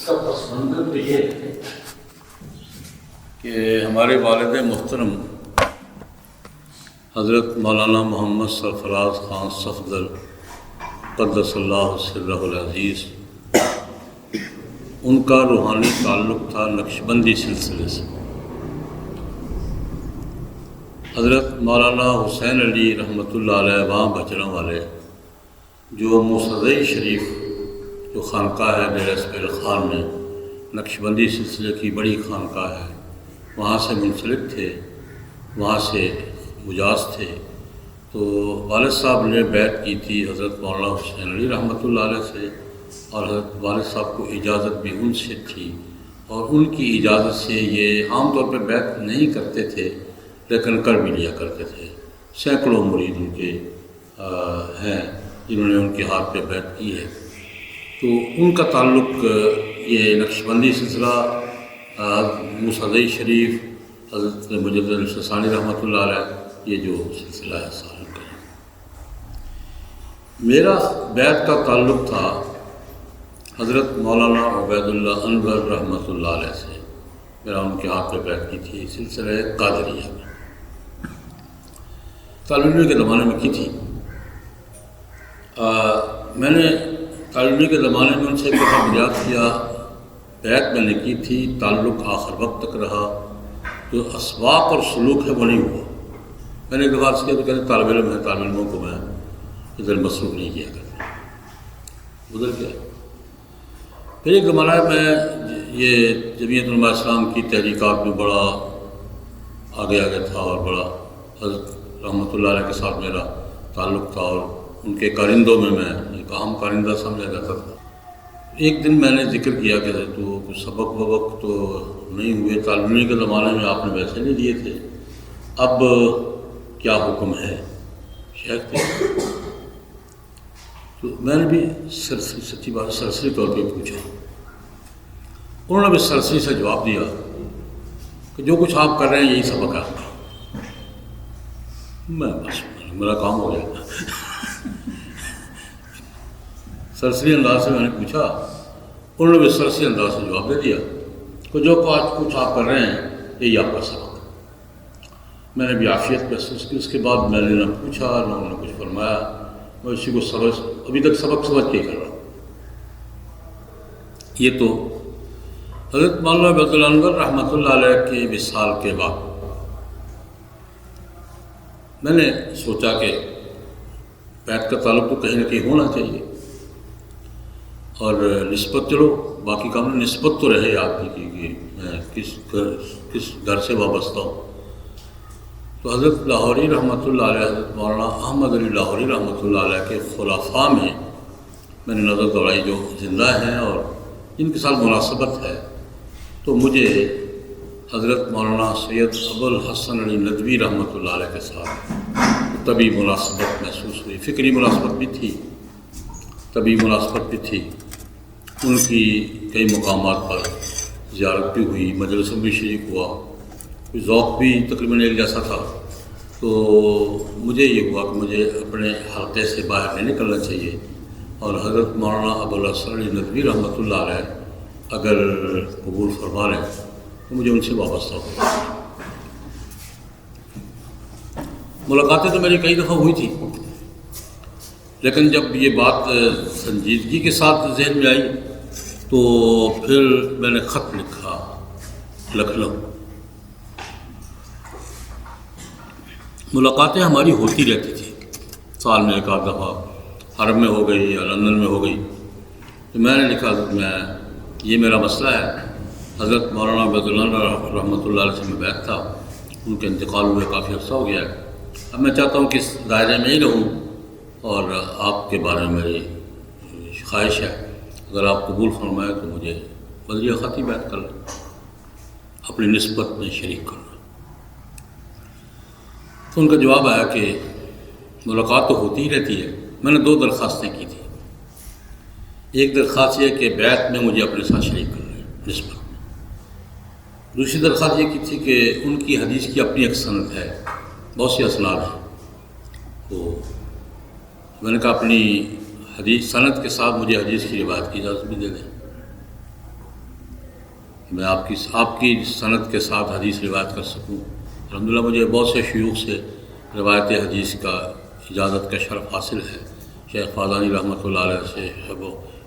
کا پس منظر تو یہ ہے کہ ہمارے والد محترم حضرت مولانا محمد سرفراز خان صفدر قدس اللہ سرہ العزیز، ان کا روحانی تعلق تھا نقشبندی سلسلے سے۔ حضرت مولانا حسین علی رحمۃ اللہ علیہ وہاں بچروں والے، جو موسوی شریف جو خانقاہ ہے ڈیرہ اسماعیل خان میں، نقشبندی سلسلے کی بڑی خانقاہ ہے، وہاں سے منسلک تھے، وہاں سے مجاز تھے۔ تو والد صاحب نے بیعت کی تھی حضرت مولانا حسین علی رحمۃ اللہ علیہ سے، اور حضرت والد صاحب کو اجازت بھی ان سے تھی، اور ان کی اجازت سے یہ عام طور پہ بیعت نہیں کرتے تھے لیکن کر بھی لیا کرتے تھے۔ سینکڑوں مرید ان کے ہیں جنہوں نے ان کے ہاتھ پہ بیعت کی ہے۔ تو ان کا تعلق یہ نقشبندی سلسلہ، موسوی شریف، حضرت مجدد الفسانی رحمۃ اللہ علیہ، یہ جو سلسلہ ہے سال کا۔ میرا بیعت کا تعلق تھا حضرت مولانا عبید اللہ انور رحمۃ اللہ علیہ سے، میرا ان کے ہاتھ پہ بیعت کی تھی سلسلہ قادریہ میں، طالب علم کے زمانے میں کی تھی۔ میں نے طالب علم کے زمانے میں ان سے ایک دفعہ دریافت کیا، بیعت میں نے کی تھی، تعلق آخر وقت تک رہا، جو اسباق اور سلوک ہے وہ نہیں ہوا۔ میں نے ایک دفعہ کیا تو کہتے طالب علم ہے، طالب علموں کو میں ادھر مصروف نہیں کیا کرتا، ادھر کیا۔ پھر ایک زمانہ میں یہ جمعیت علماء اسلام کی تحریکات میں بڑا آگے تھا، اور بڑا حضرت رحمۃ اللہ علیہ کے ساتھ میرا تعلق تھا، اور ان کے کارندوں میں ایک اہم کارندہ سمجھا جاتا تھا۔ ایک دن میں نے ذکر کیا کہ تو کچھ سبق وبق تو نہیں ہوئے، طالب علم کے زمانے میں آپ نے ویسے نہیں دیے تھے، اب کیا حکم ہے؟ شیخ تھے، تو میں نے بھی سچی بات سرسری طور پہ پوچھا، انہوں نے بھی سرسری سے جواب دیا کہ جو کچھ آپ کر رہے ہیں یہی سبق ہے آپ کا۔ میں بس میرا کام ہو گیا۔ سرسری انداز سے میں نے پوچھا، انہوں نے بھی سرسری انداز سے جواب دے دیا کہ جو کچھ آپ کر رہے ہیں یہی آپ کا سبق ہے۔ میں نے بھی عافیت محسوس کی۔ اس کے بعد میں نے نہ پوچھا نہ انہوں نے کچھ فرمایا، میں اسی کو ابھی تک سبق سمجھ کے کر رہا ہوں۔ یہ تو حضرت مولانا عبید اللہ انور رحمۃ اللہ علیہ کے وصال کے بعد میں نے سوچا کہ بیعت کا تعلق تو کہیں نہ کہیں ہونا چاہیے، اور نسبت، چلو باقی کام نسبت تو رہے آدمی کی کہ میں کس گھر سے وابستہ ہوں۔ تو حضرت لاہوری رحمۃ اللہ علیہ، حضرت مولانا احمد علی لاہوری رحمۃ اللہ علیہ کے خلفاء میں نے نظر دوڑائی جو زندہ ہیں اور جن کے ساتھ مناسبت ہے، تو مجھے حضرت مولانا سید ابو الحسن علی ندوی رحمۃ اللہ علیہ کے ساتھ طبی مناسبت محسوس ہوئی، فکری مناسبت بھی تھی، طبی مناسبت بھی تھی۔ ان کی کئی مقامات پر زیارت بھی ہوئی، مجلسوں بھی شریک ہوا، ذوق بھی تقریباً ایک جیسا تھا۔ تو مجھے یہ ہوا کہ مجھے اپنے حلقے سے باہر نہیں نکلنا چاہیے، اور حضرت مولانا ابو الحسن علی ندوی رحمۃ اللہ علیہ اگر قبول فرما لیں تو مجھے ان سے وابستہ ہو۔ ملاقاتیں تو میری کئی دفعہ ہوئی تھی، لیکن جب یہ بات سنجیدگی کے ساتھ ذہن میں آئی تو پھر میں نے خط لکھا لکھنؤ۔ ملاقاتیں ہماری ہوتی رہتی تھی، سال میں ایک آدھ دفعہ حرم میں ہو گئی یا لندن میں ہو گئی۔ تو میں نے لکھا کہ یہ میرا مسئلہ ہے، حضرت مولانا عبید اللہ رحمۃ اللہ علیہ سے میں بیعت تھا، ان کے انتقال ہوئے کافی عرصہ ہو گیا ہے، اب میں چاہتا ہوں کہ اس دائرے میں ہی رہوں، اور آپ کے بارے میں میری خواہش ہے اگر آپ قبول فرمائیں تو مجھے بذریعہ خطی بیعت کر لیں، اپنی نسبت میں شریک کرنا۔ تو ان کا جواب آیا کہ ملاقات تو ہوتی ہی رہتی ہے۔ میں نے 2 درخواستیں کی تھی، ایک درخواست یہ کہ بیعت میں مجھے اپنے ساتھ شریک کر لیں نسبت میں، دوسری درخواست یہ کی تھی کہ ان کی حدیث کی اپنی ایک سند ہے، بہت سی اسناد ہیں، تو میں نے کہا اپنی حدیث سند کے ساتھ مجھے حدیث کی روایت کی اجازت بھی دے دیں۔ میں آپ کی سند کے ساتھ حدیث روایت کر سکوں۔ الحمدللہ مجھے بہت سے شیوخ سے روایت حدیث کا اجازت کا شرف حاصل ہے، شیخ فادانی رحمۃ اللہ علیہ سے،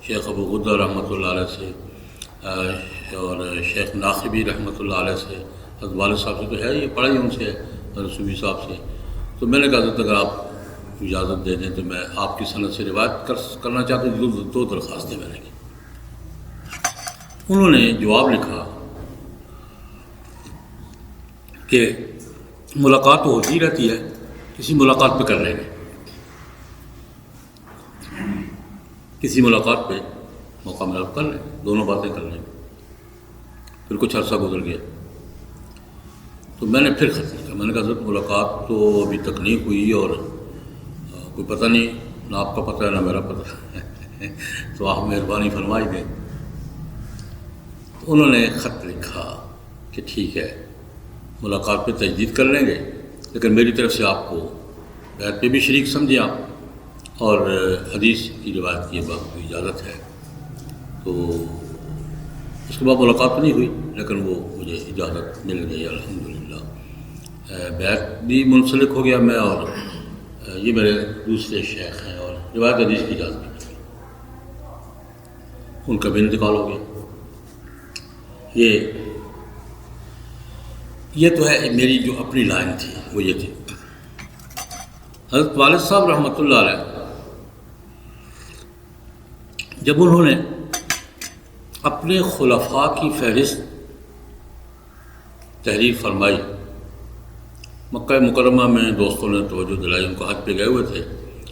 شیخ ابو غدہ رحمۃ اللہ علیہ سے، اور شیخ ناقبی رحمۃ اللہ علیہ سے، حضرت والد صاحب سے تو ہے، یہ پڑھا ہی ان سے ہے، حضرت صوفی صاحب سے۔ تو میں نے کہا حضرت اگر آپ اجازت دے دیں تو میں آپ کی سند سے روایت کرنا چاہتا ہوں۔ دو درخواستیں میں نے کی۔ انہوں نے جواب لکھا کہ ملاقات تو ہوتی رہتی ہے، کسی ملاقات پہ کر لیں گے، کسی ملاقات پہ موقع ملا کر لیں، دونوں باتیں کر لیں۔ پھر کچھ عرصہ گزر گیا تو میں نے پھر خط لکھا، میں نے کہا حضرت ملاقات تو ابھی تک نہیں ہوئی اور کوئی پتہ نہیں، نہ آپ کا پتہ ہے نہ میرا پتہ ہے، تو آپ مہربانی فرمائی دیں۔ تو انہوں نے خط لکھا کہ ٹھیک ہے ملاقات پہ تجدید کر لیں گے، لیکن میری طرف سے آپ کو بیعت پہ بھی شریک سمجھیں آپ، اور حدیث کی روایت کی بات کو اجازت ہے۔ تو اس کے بعد ملاقات تو نہیں ہوئی، لیکن وہ مجھے اجازت مل گئی الحمدللہ۔ بیعت بھی منسلک ہو گیا میں، اور یہ میرے دوسرے شیخ ہیں، اور روایت حدیث کی اجازت مل گئی، ان کا بھی انتقال ہو گیا۔ یہ تو ہے میری جو اپنی لائن تھی، وہ یہ تھی۔ حضرت والد صاحب رحمۃ اللہ علیہ جب انہوں نے اپنے خلفاء کی فہرست تحریر فرمائی، مکہ مکرمہ میں دوستوں نے توجہ دلائی، ان کو حج پہ گئے ہوئے تھے،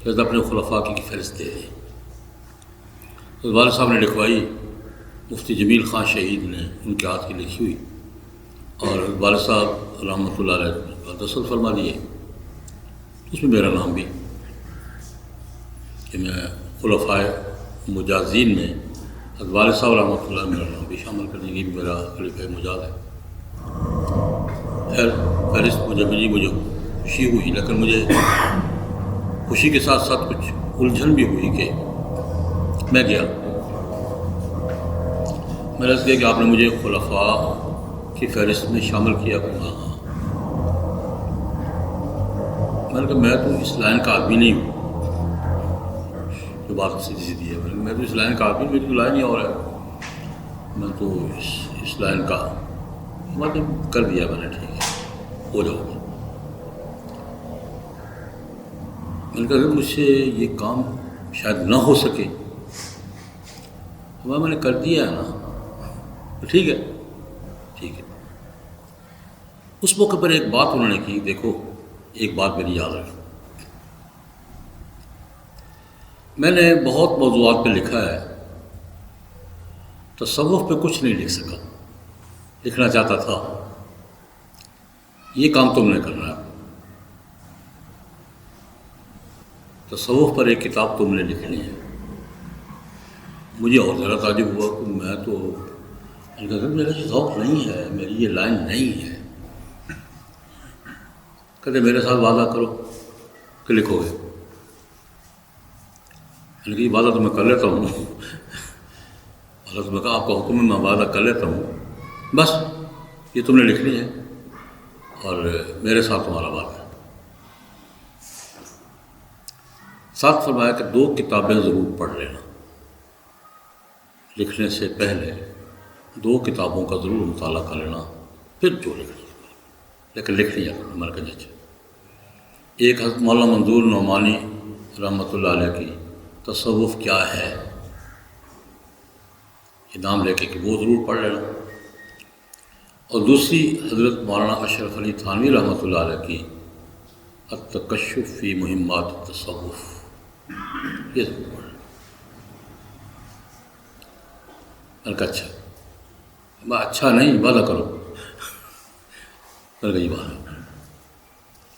حضرت اپنے خلفاء کی فہرست دے دی۔ حضرت والد صاحب نے لکھوائی، مفتی جمیل خان شہید نے ان کے ہاتھ کی لکھی ہوئی، اور والد صاحب رحمۃ اللہ علیہ دستخط فرما دیے، اس میں میرا نام بھی کہ میں خلفاء مجازین میں حضرت والد صاحب رحمۃ اللہ میرا نام بھی شامل کر دیں گے، میرا خلیفہ مجاز ہے۔ خیر فہرست مجھے ملی، مجھے خوشی ہوئی، لیکن مجھے خوشی کے ساتھ ساتھ کچھ الجھن بھی ہوئی کہ میں گیا، میں نے عرض کیا کہ آپ نے مجھے خلفاء کی فہرست میں شامل کیا۔ ہاں، میں نے کہا میں تو اس لائن کا آدمی نہیں ہوں، جو بات سیدھی سیدھی ہے، میں تو اس لائن کا آدمی، میری تو لائن ہی اور ہے، میں تو اس لائن کا مطلب کر دیا میں نے، ٹھیک ہے ہو جاؤ گا۔ میں نے کہا کہ مجھ سے یہ کام شاید نہ ہو سکے، میں نے کر دیا ہے نا، ٹھیک ہے ٹھیک ہے۔ اس موقع پر ایک بات انہوں نے کی، دیکھو ایک بات میری یاد رکھو، میں نے بہت موضوعات پہ لکھا ہے، تصوف پہ کچھ نہیں لکھ سکا، لکھنا چاہتا تھا، یہ کام تم نے کرنا ہے، تصوف پر ایک کتاب تم نے لکھنی ہے۔ مجھے اور ذرا تعجب ہوا کہ میں تو میرا یہ ذوق نہیں ہے، میری یہ لائن نہیں ہے۔ کہتے میرے ساتھ وعدہ کرو کہ لکھو گے، یعنی کہ یہ وعدہ تو میں کر لیتا ہوں، حضرت نے کہا آپ کا حکم ہے، میں وعدہ کر لیتا ہوں، بس یہ تم نے لکھنی ہے اور میرے ساتھ تمہارا وعدہ ہے۔ ساتھ فرمایا کہ 2 کتابیں ضرور پڑھ لینا، لکھنے سے پہلے 2 کتابوں کا ضرور مطالعہ کر لینا، پھر جو لکھنا، لیکن لکھنی ہے مرکز ہے۔ ایک حضرت مولانا منظور نعمانی رحمۃ اللہ علیہ کی تصوف کیا ہے، یہ نام لے کے کہ وہ ضرور پڑھ لینا، اور دوسری حضرت مولانا اشرف علی تھانوی رحمۃ اللہ علیہ کی التکشف فی مہمات التصوف، یہ ضرور پڑھ لینا۔ میں نے کہا اچھا، میں اچھا نہیں وعدہ کرو، میں نے کہا یہ وعدہ،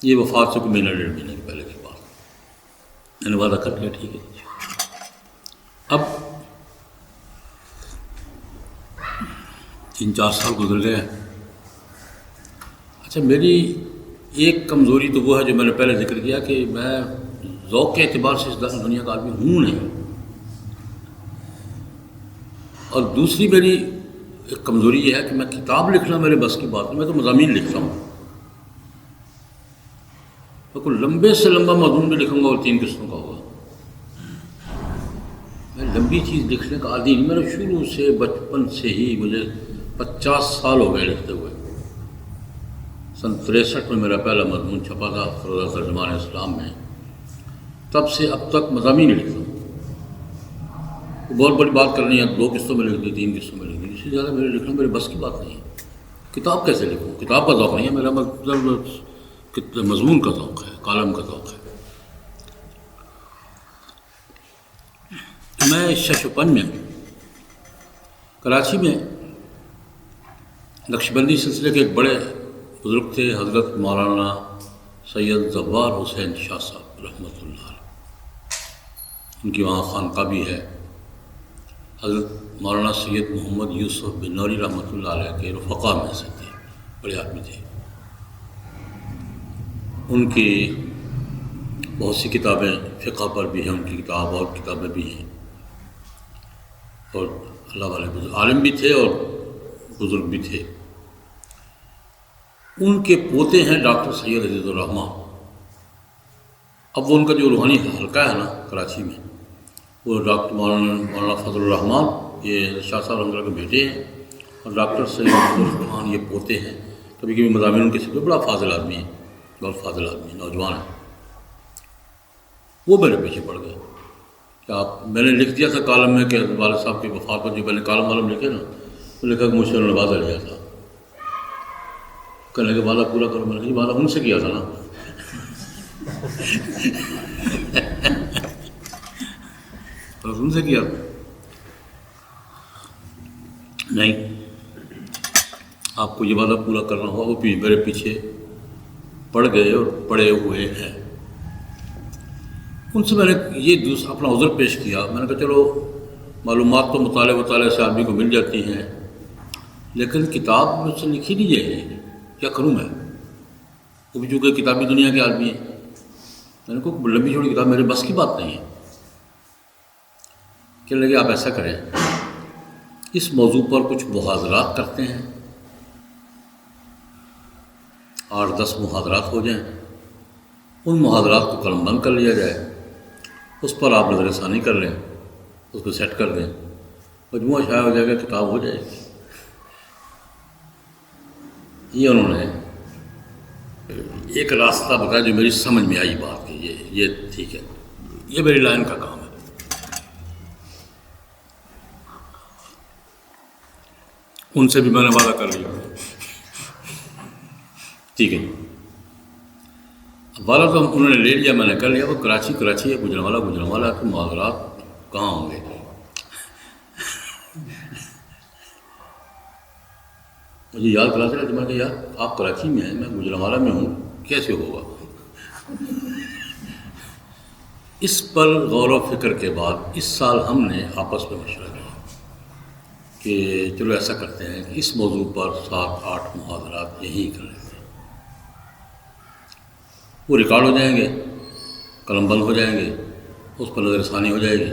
یہ وفات سے کوئی مہینہ 1.5 مہینے کے پہلے کی بات، میں نے وعدہ کر لیا، ٹھیک ہے۔ اب 3-4 سال گزر گئے۔ اچھا میری ایک کمزوری تو وہ ہے جو میں نے پہلے ذکر کیا کہ میں ذوق کے اعتبار سے اس دنیا کا آدمی ہوں نہیں، اور دوسری میری ایک کمزوری یہ ہے کہ میں کتاب لکھنا میرے بس کی بات نہیں، میں تو مضامین لکھتا ہوں، میں کوئی لمبے سے لمبا مضمون بھی لکھوں گا اور 3 قسطوں کا ہوگا. میں لمبی چیز لکھنے کا عادی نہیں، میرا شروع سے بچپن سے ہی، مجھے 50 سال ہو گئے لکھتے ہوئے. سن 63 میں میرا پہلا مضمون چھپا تھا فروغ ترجمان اسلام میں، تب سے اب تک مضامین لکھتا ہوں. بہت بڑی بات کرنی ہے 2 قسطوں میں لکھ دی، 3 قسطوں میں لکھ دی، اس سے زیادہ میرے لکھنا میرے بس کی بات نہیں ہے. کتاب کیسے لکھوں؟ کتاب کا ذوق نہیں ہے میرا، مطلب مضمون کا ذوق ہے، کالم کا ذوق ہے. میں 56 میں کراچی میں نقشبندی سلسلے کے ایک بڑے بزرگ تھے، حضرت مولانا سید زوار حسین شاہ صاحب رحمۃ اللہ علیہ، ان کی وہاں خانقاہ بھی ہے. حضرت مولانا سید محمد یوسف بن نوری رحمۃ اللہ علیہ کے رفقاء میں سے تھے، بڑے آدمی تھے. ان کی بہت سی کتابیں فقہ پر بھی ہیں، ان کی کتاب اور کتابیں بھی ہیں، اور اللہ والے بزرگ عالم بھی تھے اور بزرگ بھی تھے. ان کے پوتے ہیں ڈاکٹر سید عزیز الرحمٰن. اب وہ ان کا جو روحانی حلقہ ہے نا کراچی میں، وہ ڈاکٹر مولانا فضل الرحمٰن یہ شاہ صاحب رحمۃ اللہ کے بیٹے ہیں، اور ڈاکٹر سید عزیز الرحمٰن یہ پوتے ہیں. کبھی کبھی مضامین ان کے ساتھ بڑا فاضل آدمی ہے، بہت فاضل آدمی، نوجوان ہے. وہ میرے پیچھے پڑ گئے کہ آپ، میں نے لکھ دیا تھا کالم میں کہ والد صاحب کی وفات پر جو میں نے کالم والم لکھے نا، تو لکھا کہ مجھ سے نوازا لیا تھا. کہنے کے وعدہ پورا کرو. میں نے کہا وعدہ ان سے کیا تھا نا. ان سے کیا تھا نہیں، آپ کو یہ وعدہ پورا کرنا ہوگا. وہ میرے پیچھے پڑ گئے اور پڑے ہوئے ہیں. ان سے میں نے یہ اپنا عذر پیش کیا. میں نے کہا چلو معلومات تو مطالعے سے آدمی کو مل جاتی ہیں، لیکن کتاب مجھ سے لکھی نہیں جائے گی، کیا کروں میں؟ وہ بھی چونکہ کتابی دنیا کے آدمی ہیں. میں نے کہا لمبی چھوڑی کتاب میرے بس کی بات نہیں ہے. کہنے لگے آپ ایسا کریں، اس موضوع پر کچھ محاضرات کرتے ہیں، 8-10 محاضرات ہو جائیں، ان محاضرات کو قلم بند کر لیا جائے، اس پر آپ نظر ثانی کر لیں، اس کو سیٹ کر دیں، مجموعہ شائع ہو جائے گا، کتاب ہو جائے گی. یہ انہوں نے ایک راستہ بتایا جو میری سمجھ میں آئی بات کہ یہ ٹھیک ہے، یہ میری لائن کا کام ہے. ان سے بھی میں نے وعدہ کر لیا، ٹھیک ہے. وعدہ تو انہوں نے لے لیا، میں نے کر لیا. وہ کراچی ہے، گجرانوالہ کے محاضرات کہاں ہوں گے؟ مجھے یاد کراتے رہے. میں کہ یار آپ کراچی میں ہیں، میں گجرانوالہ میں ہوں، کیسے ہوگا؟ اس پر غور و فکر کے بعد اس سال ہم نے آپس میں مشورہ کیا کہ چلو ایسا کرتے ہیں کہ اس موضوع پر 7-8 محاضرات یہیں کر لیتے ہیں. وہ ریکارڈ ہو جائیں گے، قلم بند ہو جائیں گے، اس پر نظر ثانی ہو جائے گی،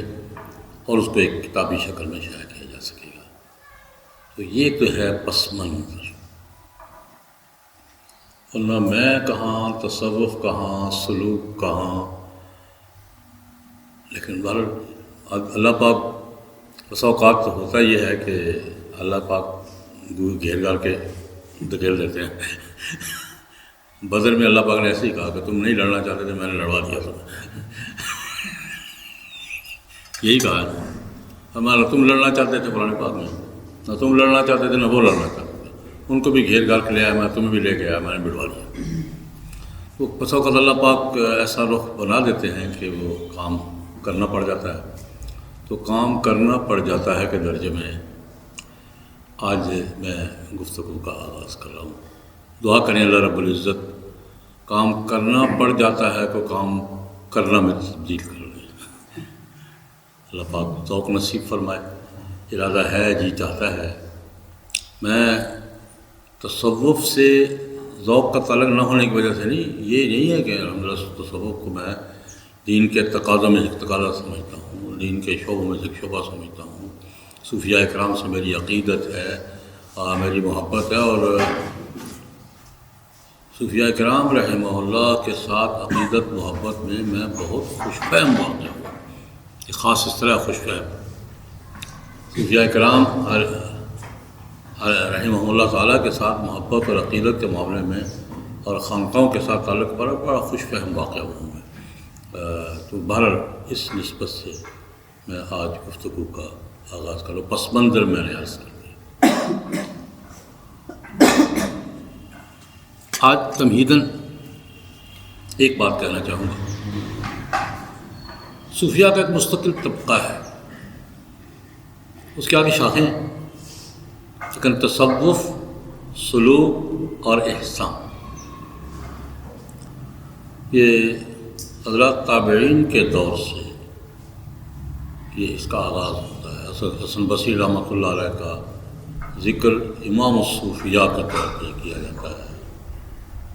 اور اس کو ایک کتابی شکل میں شائع کیا جا سکے گا. تو یہ تو ہے پس منظر. ورنہ میں کہاں، تصوف کہاں، سلوک کہاں. لیکن اللہ پاک بس اوقات تو ہوتا یہ ہے کہ اللہ پاک گھیر گھار کے دھکیل دیتے ہیں. بدر میں اللہ پاک نے ایسے ہی کہا کہ تم نہیں لڑنا چاہتے تھے، میں نے لڑوا دیا تمہیں. یہی کہا ہے ہمارا. تم لڑنا چاہتے تھے قرآن پاک میں، نہ تم لڑنا چاہتے تھے نہ وہ لڑنا چاہتے تھے. ان کو بھی گھیر گھار کے لے آیا، میں تمہیں بھی لے کے آیا، میں نے بڑھوا لیا. تو بس اوقات اللہ پاک ایسا رخ بنا دیتے ہیں کہ وہ کام کرنا پڑ جاتا ہے. تو کام کرنا پڑ جاتا ہے کہ درجے میں آج میں گفتگو کا آغاز کر رہا ہوں. دعا کریں اللہ رب العزت کام کرنا پڑ جاتا ہے تو کام کرنا میں تبدیل کر لیں. اللہ پاک ذوق نصیب فرمائے. ارادہ ہے، جی چاہتا ہے. میں تصوف سے ذوق کا تعلق نہ ہونے کی وجہ سے نہیں، یہ نہیں ہے کہ الحمدللہ تصوف کو میں دین کے تقاضا میں ایک تقاضا سمجھتا ہوں، دین کے شعبوں میں سے ایک شعبہ سمجھتا ہوں. صوفیاء کرام سے میری عقیدت ہے، میری محبت ہے، اور صوفیاء کرام رحمہ اللہ کے ساتھ عقیدت محبت میں میں بہت خوش فہم واقع ہوں، ایک خاص اس طرح خوش فہم۔ صوفیاء کرام رحمہ اللہ تعالیٰ کے ساتھ محبت اور عقیدت کے معاملے میں اور خانقاہوں کے ساتھ تعلق پر بڑا خوش فہم واقع ہوں میں۔ تو بہرحال اس نسبت سے میں آج گفتگو کا آغاز کروں، پس منظر میں نے عرض کر دیا۔ آج تمہیداً ایک بات کہنا چاہوں گا، صوفیاء کا ایک مستقل طبقہ ہے، اس کے آگے شاخیں ہیں، لیکن تصوف، سلوک اور احسان، یہ حضرات تابعین کے دور سے یہ اس کا آغاز ہوتا ہے۔ حسن بصری رحمۃ اللہ علیہ کا ذکر امام الصوفیاء کے طور پہ کیا جاتا ہے۔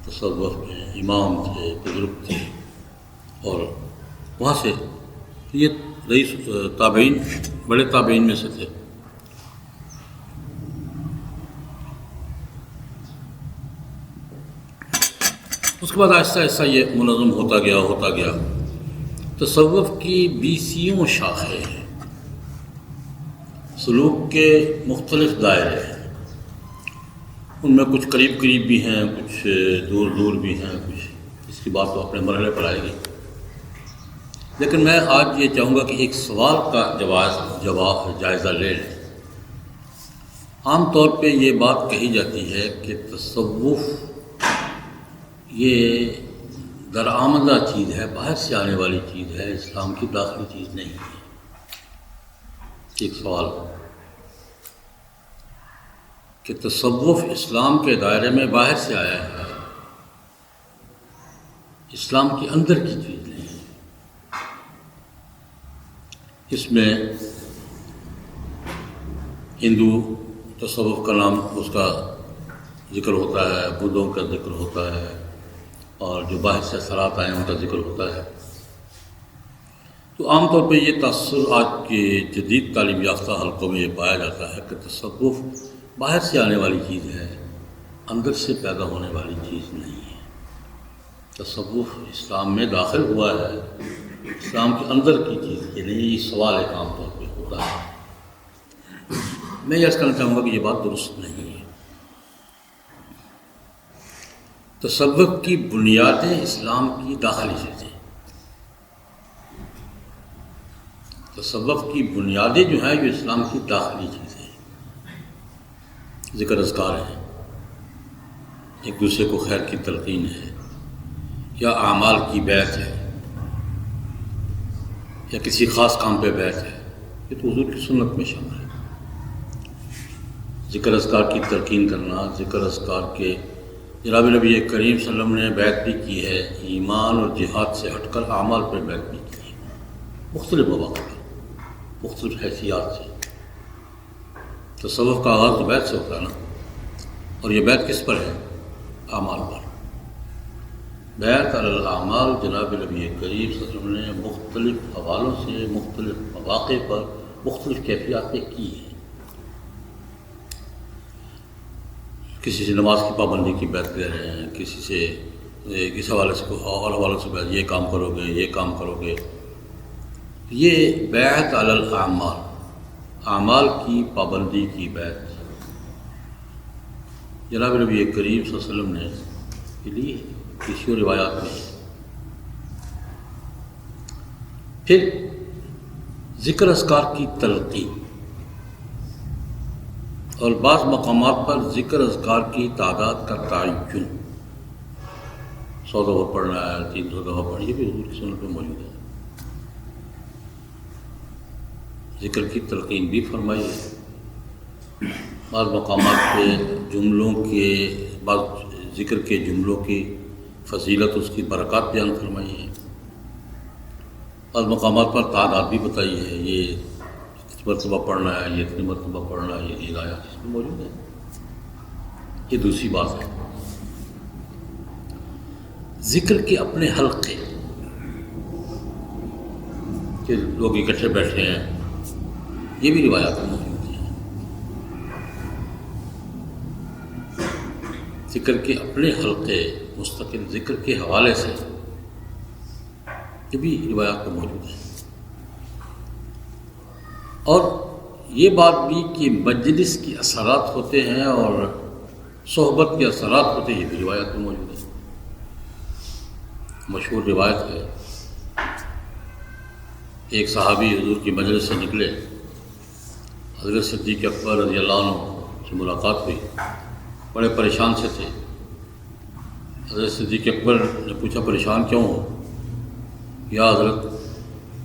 تصوف میں امام تھے، بزرگ تھے، اور وہاں سے یہ رئیس تابعین، بڑے تابعین میں سے تھے۔ اس کے بعد آہستہ آہستہ یہ منظم ہوتا گیا۔ تصوف کی 20 شاخیں ہیں، سلوک کے مختلف دائرے ہیں، ان میں کچھ قریب بھی ہیں، کچھ دور بھی ہیں، کچھ اس کی بات تو اپنے مرحلے پر آئے گی۔ لیکن میں آج یہ چاہوں گا کہ ایک سوال کا جائزہ لے لیں۔ عام طور پہ یہ بات کہی جاتی ہے کہ تصوف یہ درآمدہ چیز ہے، باہر سے آنے والی چیز ہے، اسلام کی داخلی چیز نہیں ہے۔ ایک سوال کہ تصوف اسلام کے دائرے میں باہر سے آیا ہے، اسلام کے اندر کی چیز نہیں ہے۔ اس میں ہندو تصوف کا نام، اس کا ذکر ہوتا ہے، بدھوں کا ذکر ہوتا ہے، اور جو باہر سے اثرات آئے ہیں ان کا ذکر ہوتا ہے۔ تو عام طور پہ یہ تاثر آج کے جدید تعلیم یافتہ حلقوں میں یہ پایا جاتا ہے کہ تصوف باہر سے آنے والی چیز ہے، اندر سے پیدا ہونے والی چیز نہیں ہے۔ تصوف اسلام میں داخل ہوا ہے، اسلام کے اندر کی چیز یہ نہیں۔ یہ سوال ایک عام طور پہ ہوتا ہے۔ میں یہ کہنا چاہوں گا کہ یہ بات درست نہیں ہے۔ تصوف کی بنیادیں اسلام کی داخلی چیزیں، تصوف کی بنیادیں جو ہیں یہ اسلام کی داخلی چیزیں ہیں۔ ذکر اذکار ہے، ایک دوسرے کو خیر کی تلقین ہے، یا اعمال کی بیعت ہے، یا کسی خاص کام پہ بیعت ہے، یہ تو حضور کی سنت میں شامل ہے۔ ذکر اذکار کی تلقین کرنا، ذکر اذکار کے جناب نبی کریم صلی اللہ علیہ وسلم نے بیعت بھی کی ہے، ایمان اور جہاد سے ہٹ کر اعمال پر بیعت بھی کی ہے، مختلف مواقع پر، مختلف حیثیات سے۔ تصوف کا آغاز تو بیعت سے ہوتا ہے نا، اور یہ بیعت کس پر ہے؟ اعمال پر۔ بیعت علی الاعمال جناب نبی کریم صلی اللہ علیہ وسلم نے مختلف حوالوں سے، مختلف مواقع پر، مختلف کیفیات میں کی ہے۔ کسی سے نماز کی پابندی کی بیعت لے رہے ہیں، کسی سے کس حوالے سے اور حوالوں سے بیعت، یہ کام کرو گے، یہ کام کرو گے۔ یہ بیعت علی الاعمال، اعمال کی پابندی کی بیعت جناب نبی کریم صلی اللہ علیہ وسلم نے کے لیے کسی اور روایات میں ہے۔ پھر ذکر اذکار کی تلقین، اور بعض مقامات پر ذکر اذکار کی تعداد کا تعین، 100 دفعہ پڑھنا ہے، 300 دفعہ پڑھنا، یہ بھی حضور کی سنت میں موجود ہے۔ ذکر کی تلقین بھی فرمائی ہے۔ بعض مقامات پہ جملوں کے، بعض ذکر کے جملوں کی فضیلت، اس کی برکات بیان فرمائی ہے۔ بعض مقامات پر تعداد بھی بتائی ہے، یہ مرتبہ پڑھنا ہے، یہ اتنی مرتبہ پڑھنا ہے، یہ آیات اس میں موجود ہے۔ یہ دوسری بات ہے۔ ذکر کے اپنے حلقے کہ لوگ اکٹھے بیٹھے ہیں، یہ بھی روایات میں موجود ہیں۔ ذکر کے اپنے حلقے مستقل ذکر کے حوالے سے یہ بھی روایات میں موجود ہے. اور یہ بات بھی کہ مجلس کی اثرات ہوتے ہیں اور صحبت کے اثرات ہوتے ہیں، یہ بھی روایت میں موجود ہے. مشہور روایت ہے، ایک صحابی حضور کی مجلس سے نکلے، حضرت صدیق اکبر رضی اللہ عنہ سے ملاقات ہوئی، بڑے پریشان سے تھے. حضرت صدیق اکبر نے پوچھا پریشان کیوں ہو؟ یا حضرت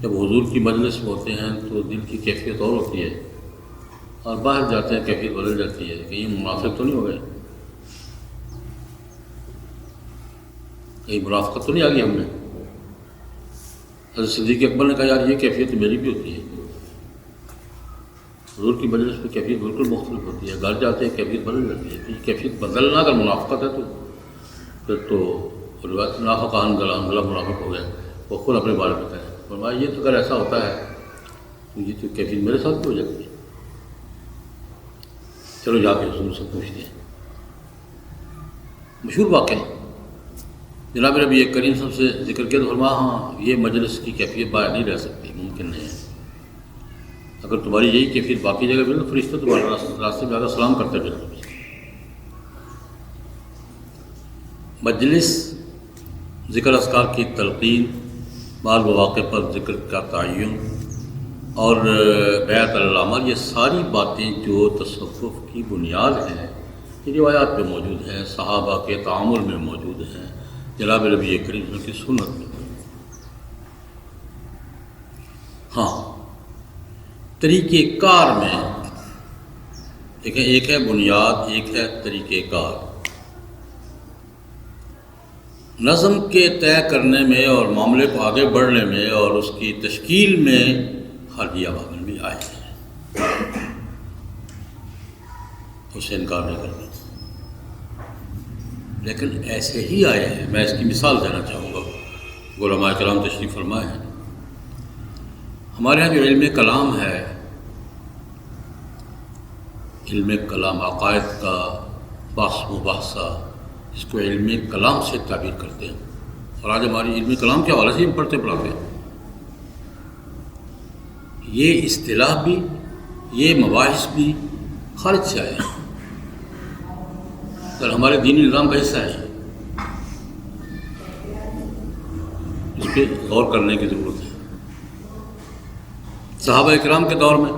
جب حضور کی مجلس میں ہوتے ہیں تو دل کی کیفیت اور ہوتی ہے، اور باہر جاتے ہیں کیفیت بدل جاتی ہے، کہیں منافق تو نہیں ہو گئے، کہیں منافقت تو نہیں آ گئی ہم میں؟ حضرت صدیق اکبر نے کہا یار یہ کیفیت میری بھی ہوتی ہے، حضور کی مجلس میں کیفیت بالکل مختلف ہوتی ہے، گھر جاتے ہیں کیفیت بدل جاتی ہے. کیفیت بدلنا اگر منافقت ہے تو پھر تو روایت منافق انزلہ منافق ہو گیا. وہ خود اپنے بارے میں کہے، فرمایا یہ تو اگر ایسا ہوتا ہے تو یہ تو کیفیت میرے ساتھ بھی ہو جاتی ہے. چلو جا کے حضور سے پوچھتے ہیں. مشہور واقعہ جناب نبی کریم صلی اللہ علیہ وسلم سے ذکر کیا تو فرمایا ہاں یہ مجلس کی کیفیت باہر نہیں رہ سکتی، ممکن نہیں ہے. اگر تمہاری یہی کیفیت باقی جگہ پہ تو فرشتہ تمہارے راستے میں آ کر سلام کرتے پھر. مجلس ذکر اذکار کی تلقین، بعض مواقع پر ذکر کا تعین اور بیعت العمل، یہ ساری باتیں جو تصوف کی بنیاد ہیں یہ روایات میں موجود ہیں، صحابہ کے تعامل میں موجود ہیں، جناب نبی کریم کی سنت میں. ہاں طریقہ کار میں ایک ہے بنیاد، ایک ہے طریقہ کار. نظم کے طے کرنے میں اور معاملے کو آگے بڑھنے میں اور اس کی تشکیل میں خارجی عوامل بھی آئے ہیں، اسے انکار نہیں کرنا، لیکن ایسے ہی آئے ہیں. میں اس کی مثال دینا چاہوں گا. علماء کرام تشریف فرمائے ہیں. ہمارے یہاں جو علم کلام ہے، علم کلام عقائد کا بحث مباحثہ، اس کو علم کلام سے تعبیر کرتے ہیں. اور آج ہماری علم کلام کے حوالے سے ہم پڑھتے پڑھاتے ہیں. یہ اصطلاح بھی، یہ مباحث بھی خارج سے آئے ہیں، اگر ہمارے دینی نظام کا حصہ ہے. اس پہ غور کرنے کی ضرورت ہے. صحابہ اکرام کے دور میں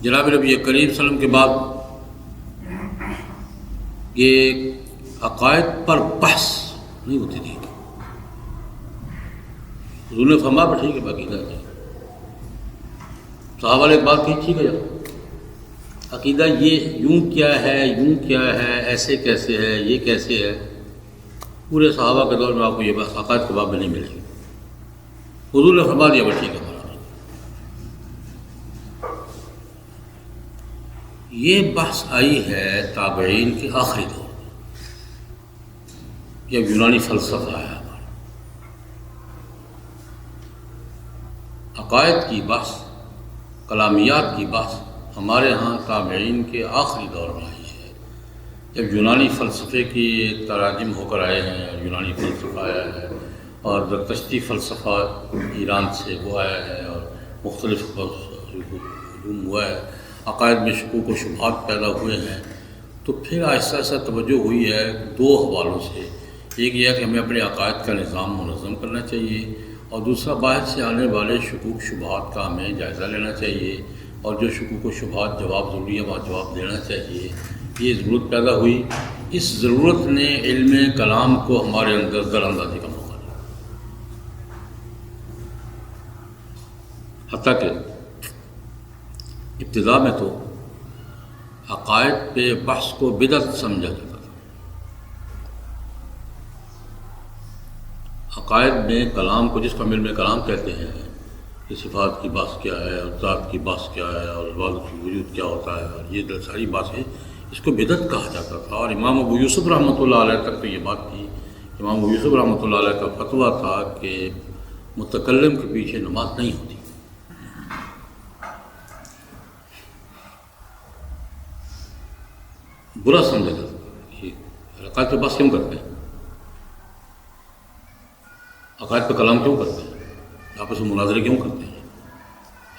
جناب نبی کریم صلی اللہ علیہ وسلم کے بعد یہ عقائد پر بحث نہیں ہوتی تھی. حضور نے فرمایا ٹھیک ہے باقی ہے. صحابہ نے ایک بات کہی ٹھیک ہے یار عقیدہ یہ یوں کیا ہے، ایسے کیسے ہے، یہ کیسے ہے. پورے صحابہ کے دور میں آپ کو یہ بات عقائد کے باب میں نہیں ملے گی. حضور نے فرما دیا ٹھیک ہے. یہ بحث آئی ہے تابعین کے آخری دور میں، جب یونانی فلسفہ آیا. عقائد کی بحث، کلامیات کی بحث ہمارے ہاں تابعین کے آخری دور میں آئی ہے، جب یونانی فلسفے کی تراجم ہو کر آئے ہیں. یونانی فلسفہ آیا ہے اور زرتشتی فلسفہ ایران سے وہ آیا ہے اور مختلف علوم ہوا ہے. عقائد میں شکوک و شبہات پیدا ہوئے ہیں. تو پھر آہستہ آہستہ توجہ ہوئی ہے دو حوالوں سے. ایک یہ ہے کہ ہمیں اپنے عقائد کا نظام منظم کرنا چاہیے، اور دوسرا باہر سے آنے والے شکوک شبہات کا ہمیں جائزہ لینا چاہیے، اور جو شکوک و شبہات جواب ضروری ہے وہاں جواب دینا چاہیے. یہ ضرورت پیدا ہوئی. اس ضرورت نے علم کلام کو ہمارے اندر در اندازی کا موقع دیا، حتیٰ کہ ابتدا میں تو عقائد پہ بحث کو بدعت سمجھا جاتا تھا. عقائد میں کلام کو، جس کو ہم علم کلام کہتے ہیں، کہ صفات کی بحث کیا ہے اور ذات کی بحث کیا ہے اور وجود کیا ہوتا ہے، اور یہ ساری باتیں، اس کو بدعت کہا جاتا تھا. اور امام ابو یوسف رحمۃ اللہ علیہ تک تو یہ بات تھی. امام ابو یوسف رحمۃ اللہ علیہ کا فتویٰ تھا کہ متکلم کے پیچھے نماز نہیں ہوتی. برا سمجھا جاتا، عقائد پہ بحث کیوں کرتے ہیں؟ عقائد پہ کلام کیوں کرتے ہیں؟ آپس میں مناظرے کیوں کرتے ہیں؟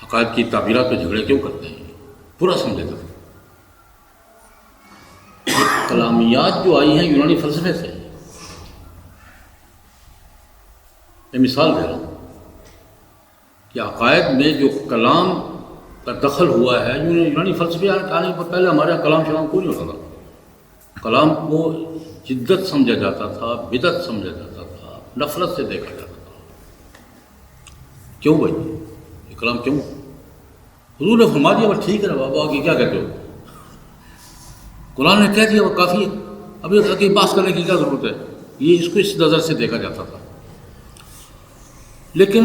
عقائد کی تعبیرات پہ جھگڑے کیوں کرتے ہیں؟ پورا سمجھے گا. کلامیات جو آئی ہیں یونانی فلسفے سے. میں مثال دے رہا ہوں کہ عقائد میں جو کلام کا دخل ہوا ہے یونانی فلسفے آنے پر پہلے ہمارے یہاں کلام شلام کوئی نہیں ہوتا تھا. کلام کو جدت سمجھا جاتا تھا، بدعت سمجھا جاتا تھا، نفرت سے دیکھا جاتا تھا. کیوں بھائی یہ کلام کیوں؟ حضور نے فرما دیا بس ٹھیک ہے بابا آگے کیا کہتے ہو؟ قرآن نے کہہ دیا وہ کافی ہے، ابھی آگے بحث کرنے کی کیا ضرورت ہے؟ یہ اس کو اس نظر سے دیکھا جاتا تھا. لیکن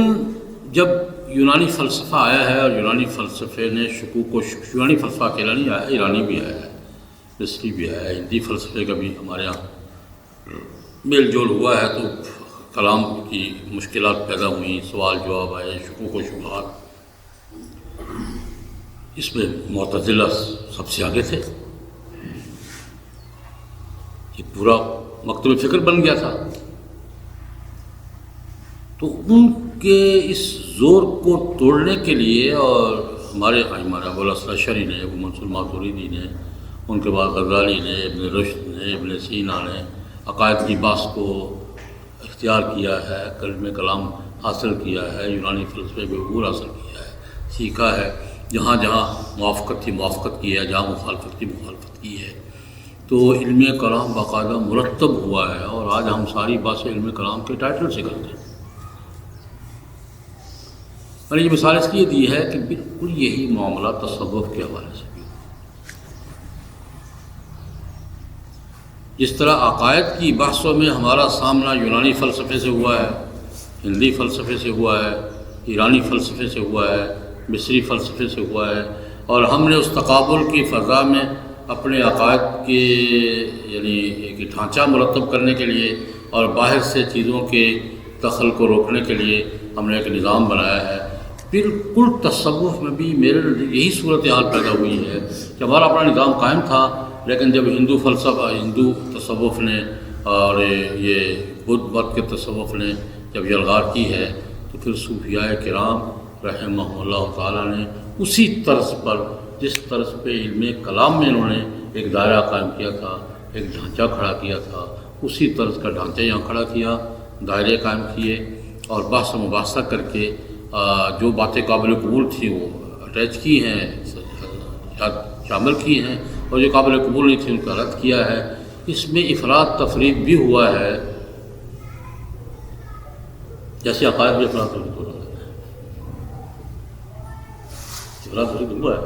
جب یونانی فلسفہ آیا ہے اور یونانی فلسفے نے یونانی فلسفہ اکیلا نہیں آیا، ایرانی بھی آیا ہے، مصری بھی آیا ہے، ہندی فلسفے کا بھی ہمارے یہاں میل جول ہوا ہے، تو کلام کی مشکلات پیدا ہوئیں، سوال جواب آئے، شکوک و شبہات. اس میں معتزلہ سب سے آگے تھے. یہ پورا مکتب فکر بن گیا تھا. تو ان کے اس زور کو توڑنے کے لیے اور ہمارے ابو الحسن اشعری نے، ابو منصور ماتوریدی نے، ان کے بعد غزالی نے، ابن رشد نے، ابن سینا نے عقائد کی بحث کو اختیار کیا ہے، علم کلام حاصل کیا ہے، یونانی فلسفے پہ عبور حاصل کیا ہے، سیکھا ہے. جہاں جہاں موافقت تھی موافقت کی ہے، جہاں مخالفت کی مخالفت کی ہے. تو علم کلام باقاعدہ مرتب ہوا ہے، اور آج ہم ساری باتیں علم کلام کے ٹائٹل سے کرتے ہیں. میں نے یہ مثال اس لیے دی ہے کہ بالکل یہی معاملہ تصوف کے حوالے سے بھی. جس طرح عقائد کی بحثوں میں ہمارا سامنا یونانی فلسفے سے ہوا ہے، ہندی فلسفے سے ہوا ہے، ایرانی فلسفے سے ہوا ہے، مصری فلسفے سے ہوا ہے، اور ہم نے اس تقابل کی فضا میں اپنے عقائد کے یعنی ایک ڈھانچہ مرتب کرنے کے لیے اور باہر سے چیزوں کے دخل کو روکنے کے لیے ہم نے ایک نظام بنایا ہے. بالکل تصوف میں بھی میرے یہی صورتحال پیدا ہوئی ہے کہ ہمارا اپنا نظام قائم تھا، لیکن جب ہندو فلسفہ، ہندو تصوف نے اور یہ بدھ مت کے تصوف نے جب یلغار کی ہے، تو پھر صوفیاء کرام رحمہ اللہ تعالیٰ نے اسی طرز پر، جس طرز پہ علم کلام میں انہوں نے ایک دائرہ قائم کیا تھا، ایک ڈھانچہ کھڑا کیا تھا، اسی طرز کا ڈھانچہ یہاں کھڑا کیا، دائرے قائم کیے، اور بحث و مباحثہ کر کے جو باتیں قابل قبول تھیں وہ اٹیچ کی ہیں، شامل کی ہیں، اور جو قابل قبول نہیں تھی ان کا رد کیا ہے. اس میں افراد تفرید بھی ہوا ہے، جیسے عقائد میں افراد تفرید ہو رہا ہے. افراد تفرید ہوا ہے،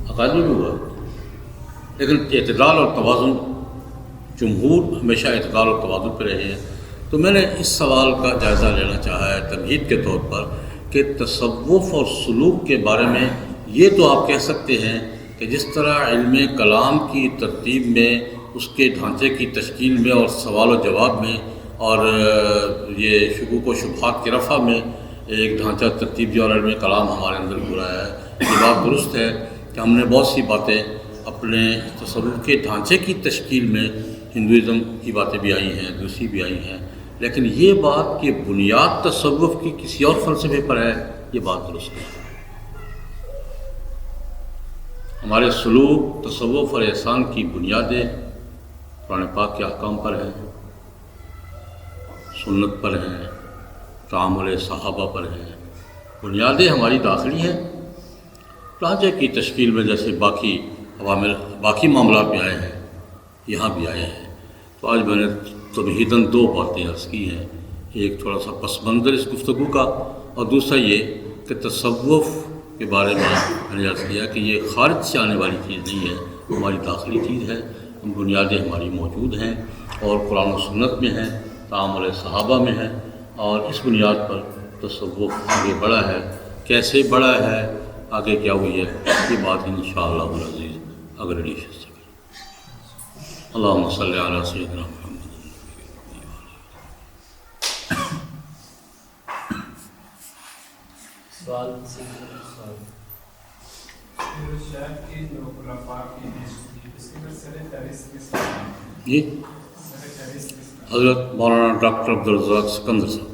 عقائد میں بھی ہوا ہے، لیکن اعتدال اور توازن، جمہور ہمیشہ اعتدال اور توازن پہ رہے ہیں. تو میں نے اس سوال کا جائزہ لینا چاہا ہے تمہید کے طور پر کہ تصوف اور سلوک کے بارے میں یہ تو آپ کہہ سکتے ہیں کہ جس طرح علم کلام کی ترتیب میں، اس کے ڈھانچے کی تشکیل میں اور سوال و جواب میں اور یہ شکوک و شبہات کے رفع میں ایک ڈھانچہ ترتیب دیا اور علم کلام ہمارے اندر ہو رہا ہے. یہ بات درست ہے کہ ہم نے بہت سی باتیں اپنے تصوف کے ڈھانچے کی تشکیل میں، ہندوازم کی باتیں بھی آئی ہیں، دوسری بھی آئی ہیں، لیکن یہ بات کہ بنیاد تصوف کی کسی اور فلسفے پر ہے، یہ بات درست ہے. ہمارے سلوک، تصوف اور احسان کی بنیادیں قرآن پاک کے احکام پر ہیں، سنت پر ہیں، تعامل صحابہ پر ہیں. بنیادیں ہماری داخلی ہیں. ڈھانچے کی تشکیل میں جیسے باقی عوامل، باقی معاملات میں آئے ہیں، یہاں بھی آئے ہیں. تو آج میں نے تمہیداً دو باتیں عرض کی ہیں، ایک تھوڑا سا پس منظر اس گفتگو کا، اور دوسرا یہ کہ تصوف کے بارے میں نے عرض کیا کہ یہ خارج سے آنے والی چیز نہیں ہے، ہماری داخلی چیز ہے. بنیادیں ہماری موجود ہیں اور قرآن و سنت میں ہیں، تعامل صحابہ میں ہیں، اور اس بنیاد پر تصوف آگے بڑھا ہے. کیسے بڑھا ہے، آگے کیا ہوئی ہے، یہ بات انشاءاللہ العزیز اگر نشست سے کریں. اللہم صلی علی سیدنا محمد. سوال جی حضرت مولانا ڈاکٹر عبدالرزاق سکندر صاحب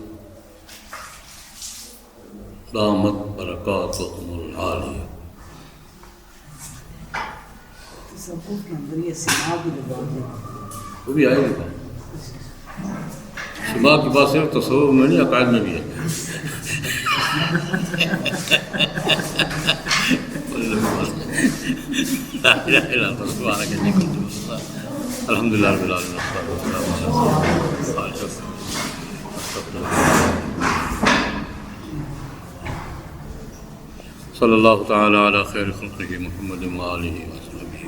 دامت برکاتہم العالیہ. وہ بھی آئے گا. سما کی بات صرف تصور میں نہیں، عقائد میں بھی ہے. الحمد للہ رب العالمین. صلی اللہ تعالی علی خیر خلقہ محمد وآلہ وصحبہ.